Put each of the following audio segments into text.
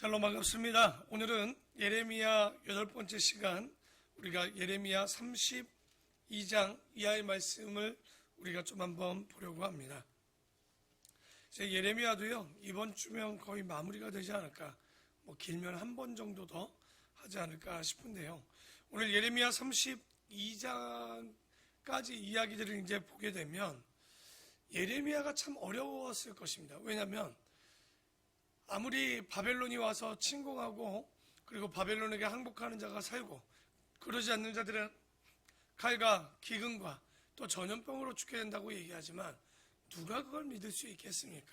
샬롬 반갑습니다. 오늘은 예레미야 8번째 시간, 우리가 예레미야 32장 이하의 말씀을 우리가 좀 한번 보려고 합니다. 이제 예레미야도요, 이번 주면 거의 마무리가 되지 않을까, 길면 한 번 정도 더 하지 않을까 싶은데요. 오늘 예레미야 32장까지 이야기들을 이제 보게 되면 예레미야가 참 어려웠을 것입니다. 왜냐하면 아무리 바벨론이 와서 침공하고 그리고 바벨론에게 항복하는 자가 살고 그러지 않는 자들은 칼과 기근과 또 전염병으로 죽게 된다고 얘기하지만 누가 그걸 믿을 수 있겠습니까?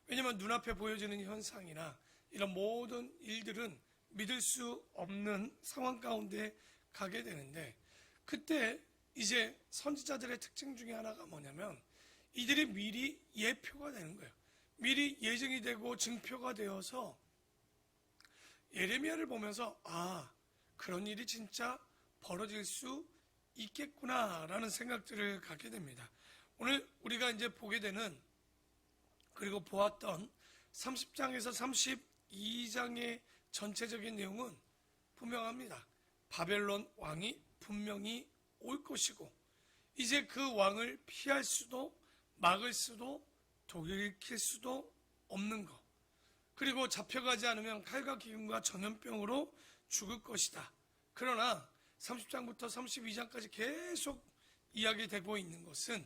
왜냐하면 눈앞에 보여지는 현상이나 이런 모든 일들은 믿을 수 없는 상황 가운데 가게 되는데, 그때 이제 선지자들의 특징 중에 하나가 뭐냐면 이들이 미리 예표가 되는 거예요. 미리 예정이 되고 증표가 되어서 예레미야를 보면서 그런 일이 진짜 벌어질 수 있겠구나라는 생각들을 갖게 됩니다. 오늘 우리가 이제 보게 되는, 그리고 보았던 30장에서 32장의 전체적인 내용은 분명합니다. 바벨론 왕이 분명히 올 것이고 이제 그 왕을 피할 수도 막을 수도 독일킬 수도 없는 것, 그리고 잡혀가지 않으면 칼과 기근과 전염병으로 죽을 것이다. 그러나 30장부터 32장까지 계속 이야기되고 있는 것은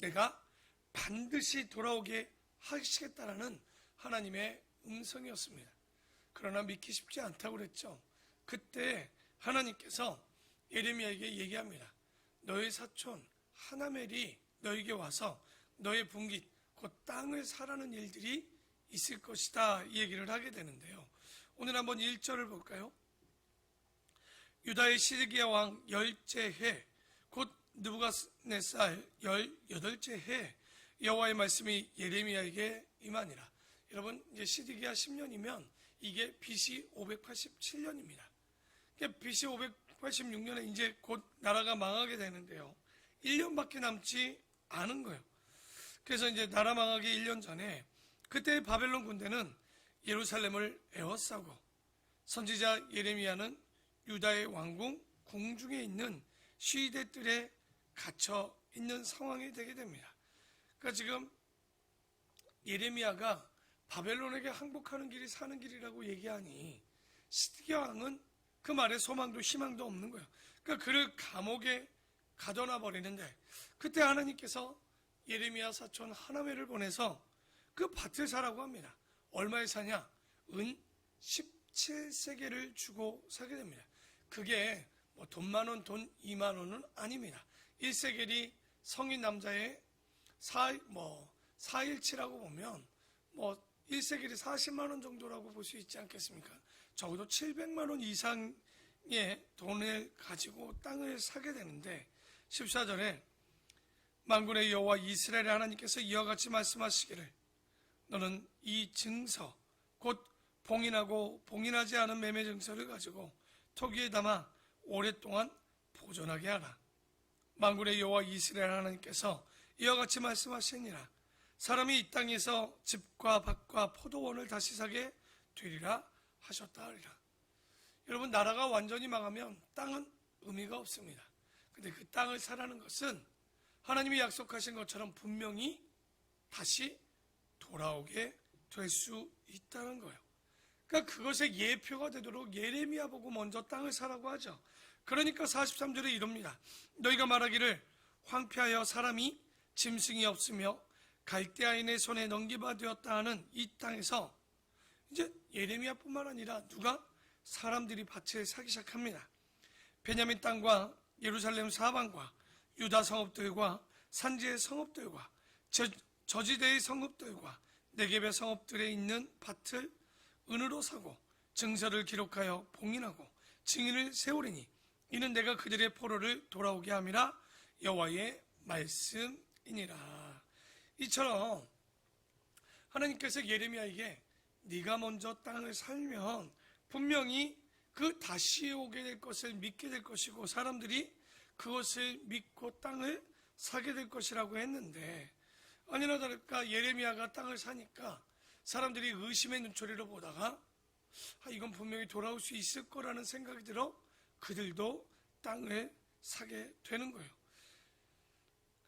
내가 반드시 돌아오게 하시겠다라는 하나님의 음성이었습니다. 그러나 믿기 쉽지 않다고 그랬죠. 그때 하나님께서 예레미야에게 얘기합니다. 너의 사촌 하나멜이 너에게 와서 너의 분깃 곧 땅을 사라는 일들이 있을 것이다, 이 얘기를 하게 되는데요. 오늘 한번 1절을 볼까요? 유다의 시드기야 왕 10째 해, 곧 느부갓네살 18째 해, 여호와의 말씀이 예레미야에게 임하니라. 여러분, 이제 시드기야 10년이면 이게 BC 587년입니다. BC 586년에 이제 곧 나라가 망하게 되는데요. 1년밖에 남지 않은 거예요. 그래서 이제 나라 망하기 1년 전에 그때 바벨론 군대는 예루살렘을 에워싸고 선지자 예레미야는 유다의 왕궁 궁중에 있는 시대들에 갇혀 있는 상황이 되게 됩니다. 그러니까 지금 예레미야가 바벨론에게 항복하는 길이 사는 길이라고 얘기하니 시드기야 왕은 그 말에 소망도 희망도 없는 거예요. 그러니까 그를 감옥에 가둬놔 버리는데, 그때 하나님께서 예레미야 사촌 하나멜을 보내서 그 밭을 사라고 합니다. 얼마에 사냐? 은 17세겔을 주고 사게 됩니다. 그게 돈 많은 돈 2만 원은 아닙니다. 1세겔이 성인 남자의 4일치라고 보면 1세겔이 40만 원 정도라고 볼 수 있지 않겠습니까? 적어도 700만 원 이상의 돈을 가지고 땅을 사게 되는데, 14절에 만군의 여호와 이스라엘의 하나님께서 이와 같이 말씀하시기를 너는 이 증서 곧 봉인하고 봉인하지 않은 매매 증서를 가지고 토기에 담아 오랫동안 보존하게 하라. 만군의 여호와 이스라엘 하나님께서 이와 같이 말씀하시니라. 사람이 이 땅에서 집과 밭과 포도원을 다시 사게 되리라 하셨다 하리라. 여러분, 나라가 완전히 망하면 땅은 의미가 없습니다. 근데 그 땅을 사라는 것은 하나님이 약속하신 것처럼 분명히 다시 돌아오게 될 수 있다는 거예요. 그러니까 그것의 예표가 되도록 예레미야 보고 먼저 땅을 사라고 하죠. 그러니까 43절에 이럽니다. 너희가 말하기를 황폐하여 사람이 짐승이 없으며 갈대아인의 손에 넘겨받았다 하는 이 땅에서 이제 예레미야뿐만 아니라 누가? 사람들이 밭을 사기 시작합니다. 베냐민 땅과 예루살렘 사방과 유다 성읍들과 산지의 성읍들과 저지대의 성읍들과 네겝의 성읍들에 있는 밭을 은으로 사고 증서를 기록하여 봉인하고 증인을 세우리니 이는 내가 그들의 포로를 돌아오게 함이라 여호와의 말씀이니라. 이처럼 하나님께서 예레미야에게 네가 먼저 땅을 살면 분명히 그 다시 오게 될 것을 믿게 될 것이고 사람들이 그것을 믿고 땅을 사게 될 것이라고 했는데, 아니나 다를까 예레미야가 땅을 사니까 사람들이 의심의 눈초리로 보다가 이건 분명히 돌아올 수 있을 거라는 생각이 들어 그들도 땅을 사게 되는 거예요.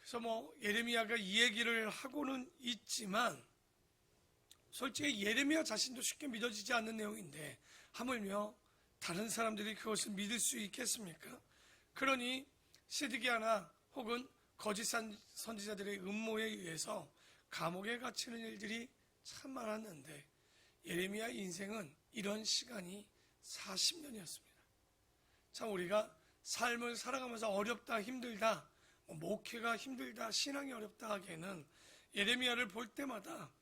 그래서 예레미야가 이 얘기를 하고는 있지만 솔직히 예레미야 자신도 쉽게 믿어지지 않는 내용인데 하물며 다른 사람들이 그것을 믿을 수 있겠습니까? 그러니 시드기야나 혹은 거짓 선지자들의 음모에 의해서 감옥에 갇히는 일들이 참 많았는데 예레미야 인생은 이런 시간이 40년이었습니다. 참 우리가 삶을 살아가면서 어렵다, 힘들다, 목회가 힘들다, 신앙이 어렵다 하기에는 예레미야를 볼 때마다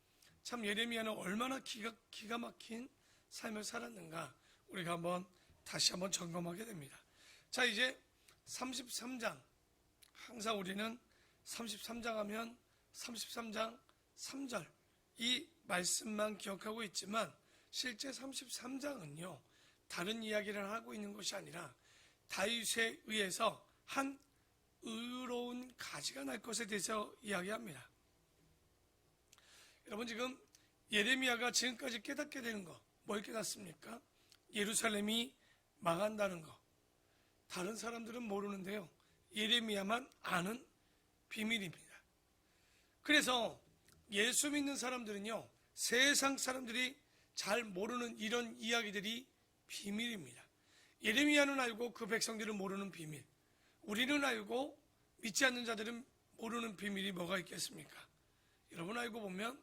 참 예레미야는 얼마나 기가 막힌 삶을 살았는가 우리가 다시 한번 점검하게 됩니다. 자, 이제 33장. 항상 우리는 33장 하면 33장 3절 이 말씀만 기억하고 있지만 실제 33장은요 다른 이야기를 하고 있는 것이 아니라 다윗에 의해서 한 의로운 가지가 날 것에 대해서 이야기합니다. 여러분, 지금 예레미야가 지금까지 깨닫게 되는 거, 뭘 깨닫습니까? 예루살렘이 망한다는 거. 다른 사람들은 모르는데요, 예레미야만 아는 비밀입니다. 그래서 예수 믿는 사람들은요, 세상 사람들이 잘 모르는 이런 이야기들이 비밀입니다. 예레미야는 알고 그 백성들은 모르는 비밀, 우리는 알고 믿지 않는 자들은 모르는 비밀이 뭐가 있겠습니까? 여러분, 알고 보면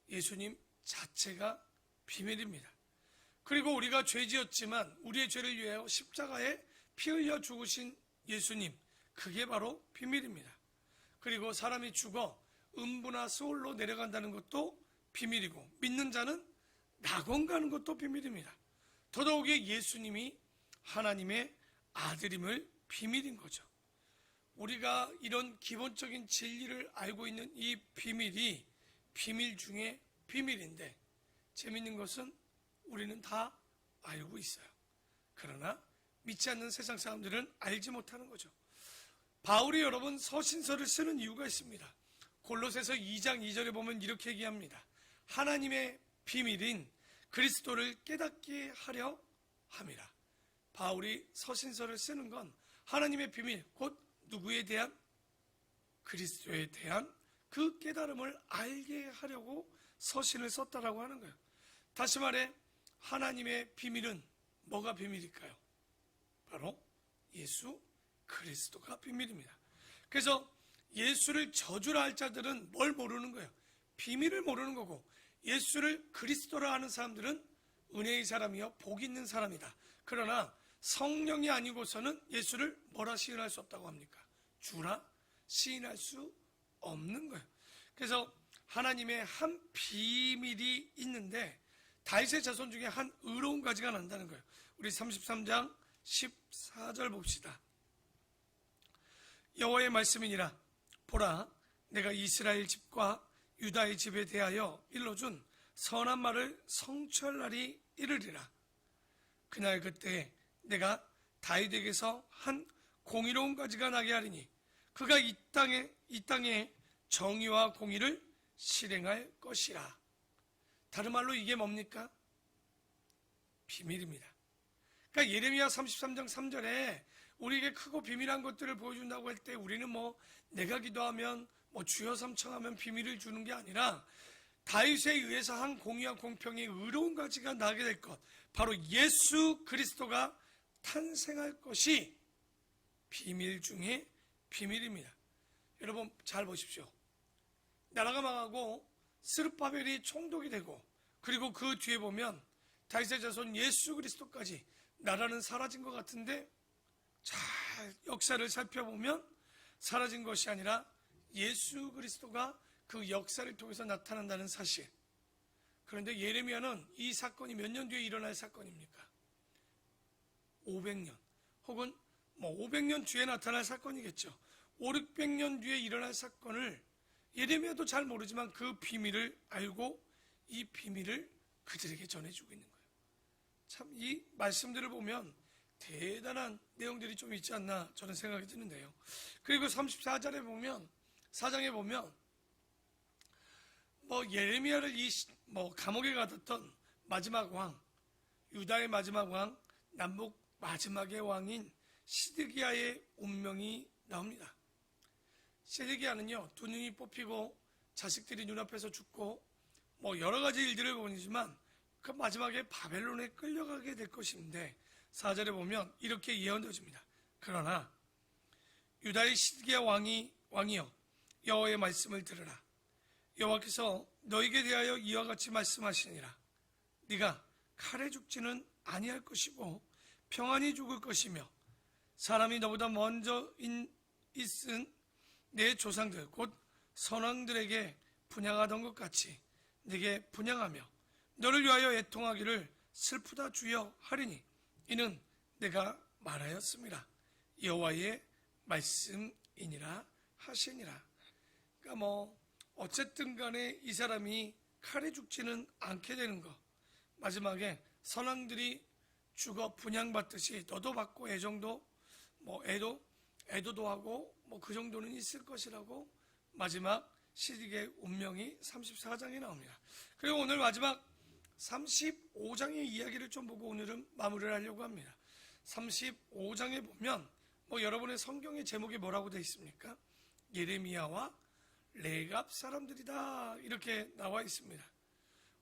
예수님 자체가 비밀입니다. 그리고 우리가 죄지었지만 우리의 죄를 위하여 십자가에 피 흘려 죽으신 예수님, 그게 바로 비밀입니다. 그리고 사람이 죽어 음부나 스올로 내려간다는 것도 비밀이고 믿는 자는 낙원 가는 것도 비밀입니다. 더더욱이 예수님이 하나님의 아들임을 비밀인 거죠. 우리가 이런 기본적인 진리를 알고 있는 이 비밀이 비밀 중에 비밀인데 재밌는 것은 우리는 다 알고 있어요. 그러나 믿지 않는 세상 사람들은 알지 못하는 거죠. 바울이 여러분 서신서를 쓰는 이유가 있습니다. 골로새서 2장 2절에 보면 이렇게 얘기합니다. 하나님의 비밀인 그리스도를 깨닫게 하려 함이라. 바울이 서신서를 쓰는 건 하나님의 비밀, 곧 누구에 대한? 그리스도에 대한 그 깨달음을 알게 하려고 서신을 썼다라고 하는 거예요. 다시 말해 하나님의 비밀은 뭐가 비밀일까요? 바로 예수 그리스도가 비밀입니다. 그래서 예수를 저주라 할 자들은 뭘 모르는 거예요? 비밀을 모르는 거고, 예수를 그리스도라 하는 사람들은 은혜의 사람이요 복 있는 사람이다. 그러나 성령이 아니고서는 예수를 뭐라 시인할 수 없다고 합니까? 주라 시인할 수 없는 거예요. 그래서 하나님의 한 비밀이 있는데 다윗의 자손 중에 한 의로운 가지가 난다는 거예요. 우리 33장 14절 봅시다. 여호와의 말씀이니라. 보라, 내가 이스라엘 집과 유다의 집에 대하여 일러준 선한 말을 성취할 날이 이르리라. 그날 그때 내가 다윗에게서 한 공의로운 가지가 나게 하리니 그가 이 땅에 정의와 공의를 실행할 것이라. 다른 말로 이게 뭡니까? 비밀입니다. 그러니까 예레미야 33장 3절에 우리에게 크고 비밀한 것들을 보여준다고 할 때 우리는 내가 기도하면 주여 삼청하면 비밀을 주는 게 아니라 다윗에 의해서 한 공의와 공평의 의로운 가지가 나게 될 것, 바로 예수 그리스도가 탄생할 것이 비밀 중에 비밀입니다. 여러분 잘 보십시오. 나라가 망하고 스룹바벨이 총독이 되고 그리고 그 뒤에 보면 다윗의 자손 예수 그리스도까지 나라는 사라진 것 같은데 잘 역사를 살펴보면 사라진 것이 아니라 예수 그리스도가 그 역사를 통해서 나타난다는 사실. 그런데 예레미야는 이 사건이 몇 년 뒤에 일어날 사건입니까? 500년 혹은 500년 뒤에 나타날 사건이겠죠. 500~600년 뒤에 일어날 사건을 예레미야도 잘 모르지만 그 비밀을 알고 이 비밀을 그들에게 전해주고 있는 거예요. 참 이 말씀들을 보면 대단한 내용들이 좀 있지 않나 저는 생각이 드는데요. 그리고 34절에 보면 4장에 보면 예레미야를 감옥에 가뒀던 마지막 왕 유다의 마지막 왕, 남북 마지막의 왕인 시드기야의 운명이 나옵니다. 시드기야는요, 두 눈이 뽑히고 자식들이 눈앞에서 죽고 여러 가지 일들을 보이지만 그 마지막에 바벨론에 끌려가게 될 것인데 4절에 보면 이렇게 예언되어집니다. 그러나 유다의 시드기야 왕이여 여호와의 말씀을 들으라. 여호와께서 너에게 대하여 이와 같이 말씀하시니라. 네가 칼에 죽지는 아니할 것이고 평안히 죽을 것이며 사람이 너보다 먼저 있은 내 조상들 곧 선왕들에게 분향하던 것 같이 네게 분향하며 너를 위하여 애통하기를 슬프다 주여 하리니 이는 내가 말하였습니다. 여호와의 말씀이니라 하시니라. 그러니까 어쨌든 간에 이 사람이 칼에 죽지는 않게 되는 것, 마지막에 선왕들이 죽어 분향받듯이 너도 받고 애정도 애도도 하고 그 정도는 있을 것이라고 마지막 시드기야의 운명이 34장에 나옵니다. 그리고 오늘 마지막 35장의 이야기를 좀 보고 오늘은 마무리를 하려고 합니다. 35장에 보면 여러분의 성경의 제목이 뭐라고 되어 있습니까? 예레미야와 레갑 사람들이다 이렇게 나와 있습니다.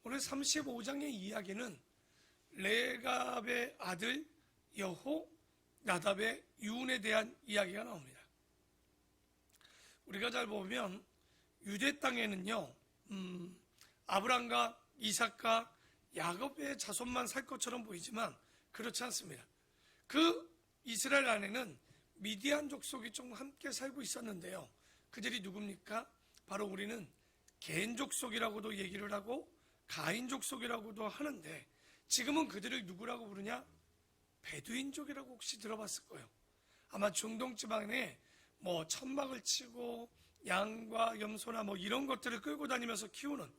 오늘 35장의 이야기는 레갑의 아들 여호 나답의 유언에 대한 이야기가 나옵니다. 우리가 잘 보면 유대 땅에는요, 아브람과 이삭과 야곱의 자손만 살 것처럼 보이지만 그렇지 않습니다. 그 이스라엘 안에는 미디안 족속이 좀 함께 살고 있었는데요. 그들이 누굽니까? 바로 우리는 겐 족속이라고도 얘기를 하고 가인 족속이라고도 하는데 지금은 그들을 누구라고 부르냐? 베두인족이라고 혹시 들어봤을 거예요. 아마 중동 지방에 천막을 치고 양과 염소나 이런 것들을 끌고 다니면서 키우는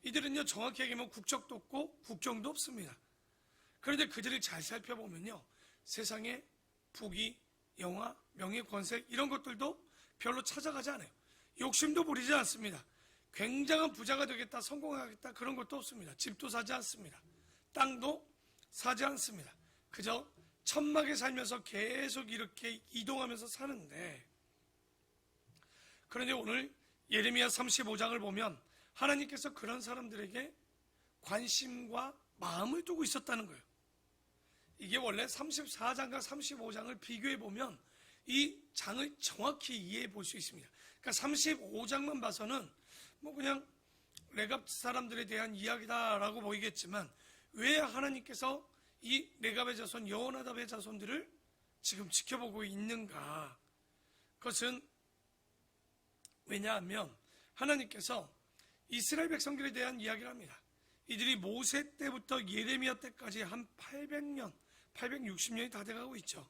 이들은요, 정확히 얘기하면 국적도 없고 국경도 없습니다. 그런데 그들을 잘 살펴보면요, 세상에 부귀, 영화, 명예, 권세 이런 것들도 별로 찾아가지 않아요. 욕심도 부리지 않습니다. 굉장한 부자가 되겠다, 성공하겠다 그런 것도 없습니다. 집도 사지 않습니다. 땅도 사지 않습니다. 그저 천막에 살면서 계속 이렇게 이동하면서 사는데, 그런데 오늘 예레미야 35장을 보면 하나님께서 그런 사람들에게 관심과 마음을 두고 있었다는 거예요. 이게 원래 34장과 35장을 비교해 보면 이 장을 정확히 이해해 볼 수 있습니다. 그러니까 35장만 봐서는 그냥 레갑 사람들에 대한 이야기다라고 보이겠지만 왜 하나님께서 이 레갑의 자손 여호나답의 자손들을 지금 지켜보고 있는가? 그것은 왜냐하면 하나님께서 이스라엘 백성들에 대한 이야기를 합니다. 이들이 모세 때부터 예레미야 때까지 한 800년, 860년이 다 돼가고 있죠.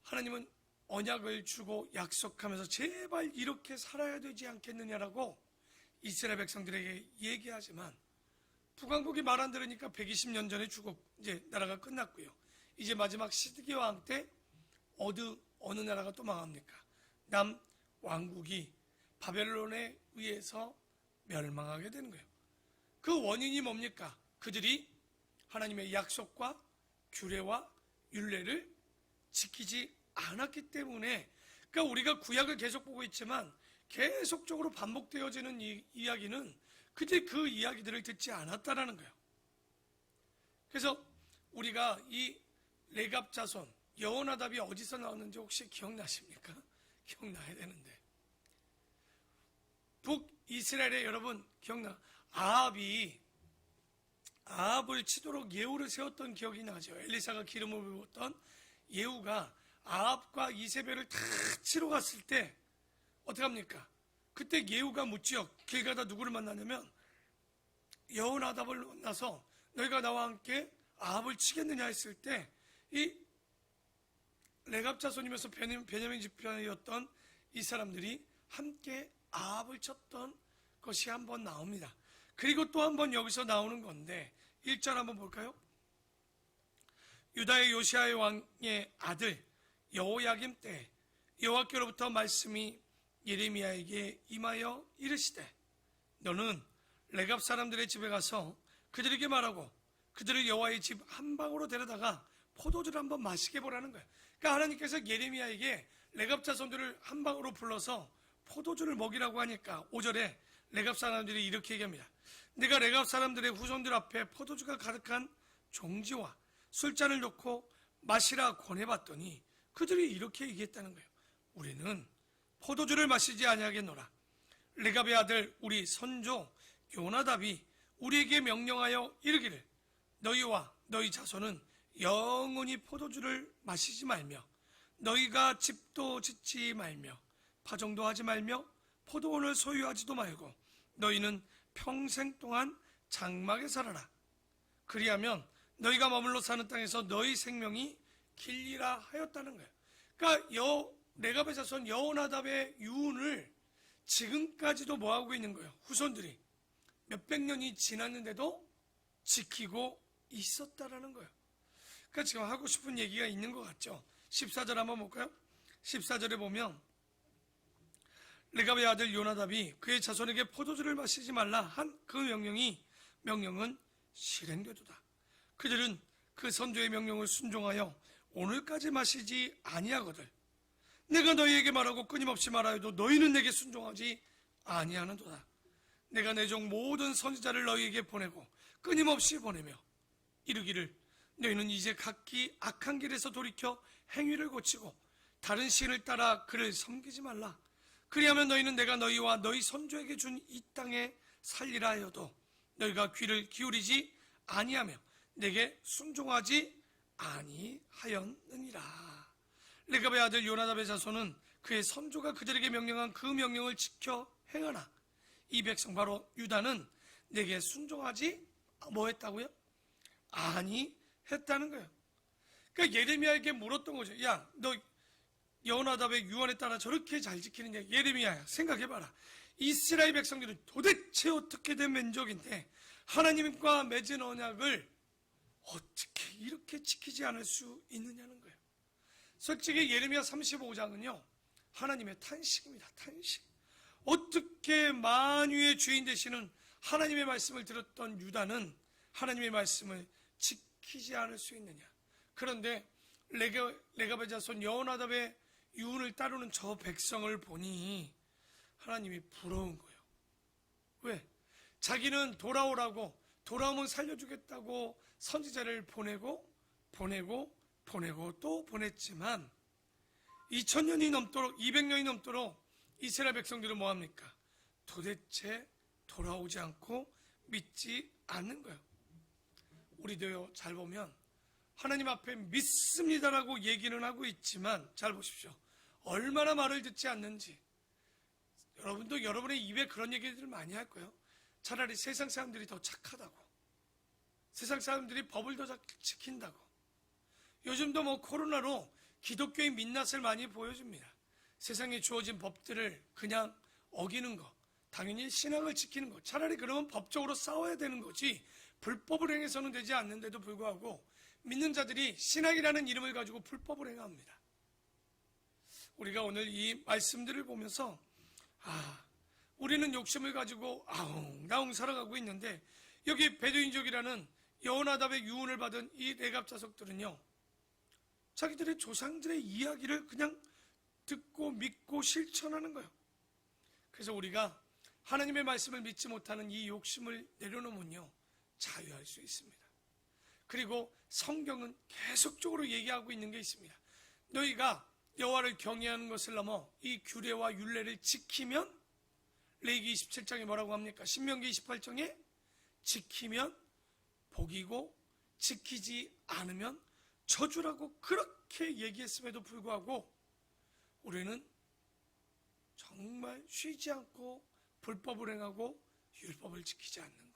하나님은 언약을 주고 약속하면서 제발 이렇게 살아야 되지 않겠느냐라고 이스라엘 백성들에게 얘기하지만 북왕국이 말 안 들으니까 120년 전에 이제 나라가 끝났고요. 이제 마지막 시드기야 왕 때 어느 나라가 또 망합니까? 남왕국이 바벨론에 의해서 멸망하게 되는 거예요. 그 원인이 뭡니까? 그들이 하나님의 약속과 규례와 율례를 지키지 않았기 때문에, 그러니까 우리가 구약을 계속 보고 있지만 계속적으로 반복되어지는 이야기는 그들이 그 이야기들을 듣지 않았다라는 거예요. 그래서 우리가 이 레갑 자손 여호나답이 어디서 나왔는지 혹시 기억나십니까? 기억나야 되는데, 북이스라엘에 여러분 기억나? 아합을 치도록 예후를 세웠던 기억이 나죠. 엘리사가 기름을 부었던 예후가 아합과 이세벨을 다 치러 갔을 때 어떻게 합니까? 그때 예후가 묻지요. 길 가다 누구를 만나냐면 여호나답을 만나서 너희가 나와 함께 아합을 치겠느냐 했을 때 이 레갑 자손이면서 베냐민 집단이었던 이 사람들이 함께 아합을 쳤던 것이 한번 나옵니다. 그리고 또 한번 여기서 나오는 건데 1절 한번 볼까요? 유다의 요시아의 왕의 아들 여호야김 때 여호와께로부터 말씀이 예레미야에게 임하여 이르시되 너는 레갑 사람들의 집에 가서 그들에게 말하고 그들을 여호와의 집 한방으로 데려다가 포도주를 한번 마시게 보라는 거예요. 그러니까 하나님께서 예레미야에게 레갑 자손들을 한방으로 불러서 포도주를 먹이라고 하니까 5절에 레갑 사람들이 이렇게 얘기합니다. 내가 레갑 사람들의 후손들 앞에 포도주가 가득한 종지와 술잔을 놓고 마시라 권해봤더니 그들이 이렇게 얘기했다는 거예요. 우리는 포도주를 마시지 아니하겠노라. 레갑의 아들 우리 선조 요나답이 우리에게 명령하여 이르기를 너희와 너희 자손은 영원히 포도주를 마시지 말며 너희가 집도 짓지 말며 파종도 하지 말며 포도원을 소유하지도 말고 너희는 평생 동안 장막에 살아라. 그리하면 너희가 머물러 사는 땅에서 너희 생명이 길리라 하였다는 거예요. 그러니까 레갑의 자손 여호나답의 유언을 지금까지도 뭐하고 있는 거예요? 후손들이 몇백 년이 지났는데도 지키고 있었다라는 거예요. 그러니까 지금 하고 싶은 얘기가 있는 것 같죠? 14절 한번 볼까요? 14절에 보면 레갑의 아들 요나답이 그의 자손에게 포도주를 마시지 말라 한 그 명령은 실행되도다. 그들은 그 선조의 명령을 순종하여 오늘까지 마시지 아니하거든. 내가 너희에게 말하고 끊임없이 말하여도 너희는 내게 순종하지 아니하는도다. 내가 내 종 모든 선지자를 너희에게 보내고 끊임없이 보내며 이르기를 너희는 이제 각기 악한 길에서 돌이켜 행위를 고치고 다른 신을 따라 그를 섬기지 말라. 그리하면 너희는 내가 너희와 너희 선조에게 준 이 땅에 살리라 하여도 너희가 귀를 기울이지 아니하며 내게 순종하지 아니하였느니라. 레갑의 아들 요나답의 자손은 그의 선조가 그들에게 명령한 그 명령을 지켜 행하나 이 백성 바로 유다는 내게 순종하지 뭐 했다고요? 아니했다는 거예요. 그러니까 예레미야에게 물었던 거죠. 야, 너 여호나답의 유언에 따라 저렇게 잘 지키느냐? 예레미야야, 생각해봐라. 이스라엘 백성들은 도대체 어떻게 된 민족인데 하나님과 맺은 언약을 어떻게 이렇게 지키지 않을 수 있느냐는 거예요. 솔직히 예레미야 35장은요 하나님의 탄식입니다. 탄식. 어떻게 만유의 주인 되시는 하나님의 말씀을 들었던 유다는 하나님의 말씀을 지키지 않을 수 있느냐. 그런데 레갑의 자손 여호나답의 유언을 따르는 저 백성을 보니 하나님이 부러운 거예요. 왜? 자기는 돌아오라고, 돌아오면 살려주겠다고 선지자를 보내고 또 보냈지만 2000년이 넘도록 200년이 넘도록 이스라엘 백성들은 뭐합니까? 도대체 돌아오지 않고 믿지 않는 거예요. 우리도요, 잘 보면 하나님 앞에 믿습니다라고 얘기는 하고 있지만 잘 보십시오. 얼마나 말을 듣지 않는지. 여러분도 여러분의 입에 그런 얘기들을 많이 할 거예요. 차라리 세상 사람들이 더 착하다고, 세상 사람들이 법을 더 잘 지킨다고. 요즘도 뭐 코로나로 기독교의 민낯을 많이 보여줍니다. 세상에 주어진 법들을 그냥 어기는 거, 당연히 신앙을 지키는 거. 차라리 그러면 법적으로 싸워야 되는 거지 불법을 행해서는 되지 않는데도 불구하고 믿는 자들이 신앙이라는 이름을 가지고 불법을 행합니다. 우리가 오늘 이 말씀들을 보면서 우리는 욕심을 가지고 아웅다웅 살아가고 있는데 여기 베두인족이라는 여호나답의 유언을 받은 이 레갑 자손들은요 자기들의 조상들의 이야기를 그냥 듣고 믿고 실천하는 거예요. 그래서 우리가 하나님의 말씀을 믿지 못하는 이 욕심을 내려놓으면요 자유할 수 있습니다. 그리고 성경은 계속적으로 얘기하고 있는 게 있습니다. 너희가 여호와를 경외하는 것을 넘어 이 규례와 율례를 지키면, 레위기 27장에 뭐라고 합니까? 신명기 28장에 지키면 복이고 지키지 않으면 저주라고 그렇게 얘기했음에도 불구하고 우리는 정말 쉬지 않고 불법을 행하고 율법을 지키지 않는 거예요.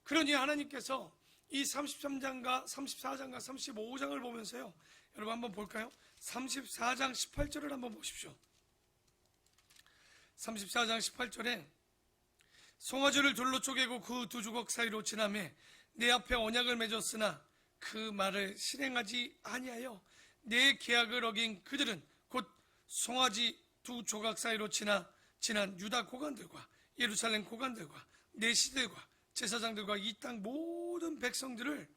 그러니 하나님께서 이 33장과 34장과 35장을 보면서요, 여러분 한번 볼까요? 34장 18절을 한번 보십시오. 34장 18절에 송아지를 둘로 쪼개고 그 두 주걱 사이로 지나매 내 앞에 언약을 맺었으나 그 말을 실행하지 아니하여 내 계약을 어긴 그들은 곧 송아지 두 조각 사이로 지난 유다 고관들과 예루살렘 고관들과 내 시들과 제사장들과 이 땅 모든 백성들을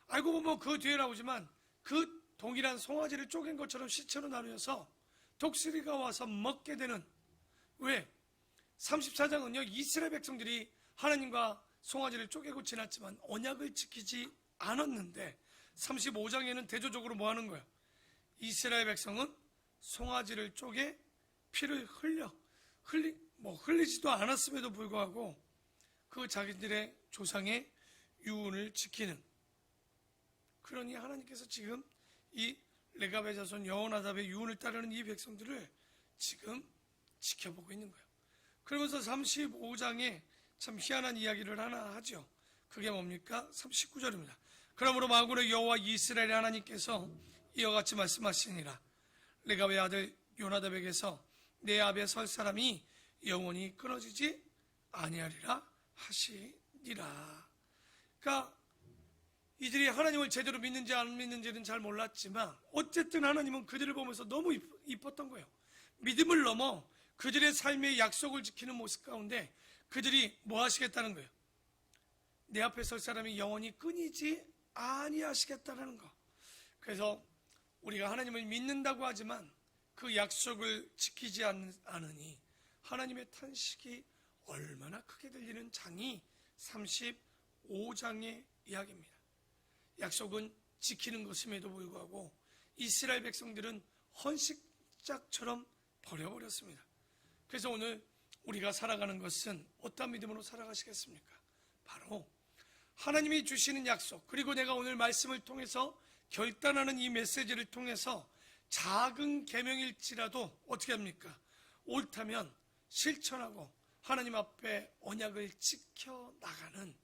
알고 보면 그 뒤에 나오지만 그 동일한 송아지를 쪼갠 것처럼 시체로 나누어서 독수리가 와서 먹게 되는, 왜? 34장은요 이스라엘 백성들이 하나님과 송아지를 쪼개고 지났지만 언약을 지키지 않았는데 35장에는 대조적으로 뭐 하는 거예요? 이스라엘 백성은 송아지를 쪼개 피를 흘리지도 않았음에도 불구하고 그 자기들의 조상의 유언을 지키는, 그러니 하나님께서 지금 이 레갑의 자손 여호나답의 유언을 따르는 이 백성들을 지금 지켜보고 있는 거예요. 그러면서 35장에 참 희한한 이야기를 하나 하죠. 그게 뭡니까? 39절입니다. 그러므로 만군의 여호와 이스라엘의 하나님께서 이와 같이 말씀하시니라. 레갑의 아들 요나답에게서 내 앞에 설 사람이 영원히 끊어지지 아니하리라 하시니라. 그러니까 이들이 하나님을 제대로 믿는지 안 믿는지는 잘 몰랐지만 어쨌든 하나님은 그들을 보면서 너무 이뻤던 거예요. 믿음을 넘어 그들의 삶의 약속을 지키는 모습 가운데 그들이 뭐 하시겠다는 거예요? 내 앞에 설 사람이 영원히 끊이지 아니하시겠다는 거. 그래서 우리가 하나님을 믿는다고 하지만 그 약속을 지키지 않으니 하나님의 탄식이 얼마나 크게 들리는 장이 35장의 이야기입니다. 약속은 지키는 것임에도 불구하고 이스라엘 백성들은 헌식짝처럼 버려버렸습니다. 그래서 오늘 우리가 살아가는 것은 어떤 믿음으로 살아가시겠습니까? 바로 하나님이 주시는 약속, 그리고 내가 오늘 말씀을 통해서 결단하는 이 메시지를 통해서 작은 계명일지라도 어떻게 합니까? 옳다면 실천하고 하나님 앞에 언약을 지켜나가는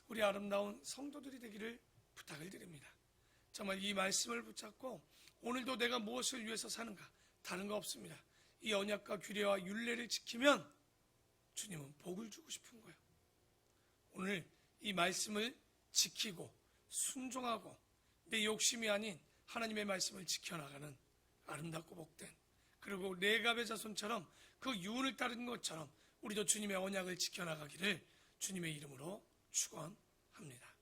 우리 아름다운 성도들이 되기를 부탁을 드립니다. 정말 이 말씀을 붙잡고 오늘도 내가 무엇을 위해서 사는가? 다른 거 없습니다. 이 언약과 규례와 율례를 지키면 주님은 복을 주고 싶은 거예요. 오늘 이 말씀을 지키고 순종하고 내 욕심이 아닌 하나님의 말씀을 지켜나가는 아름답고 복된, 그리고 레갑의 자손처럼 그 유언을 따르는 것처럼 우리도 주님의 언약을 지켜나가기를 주님의 이름으로 축원합니다.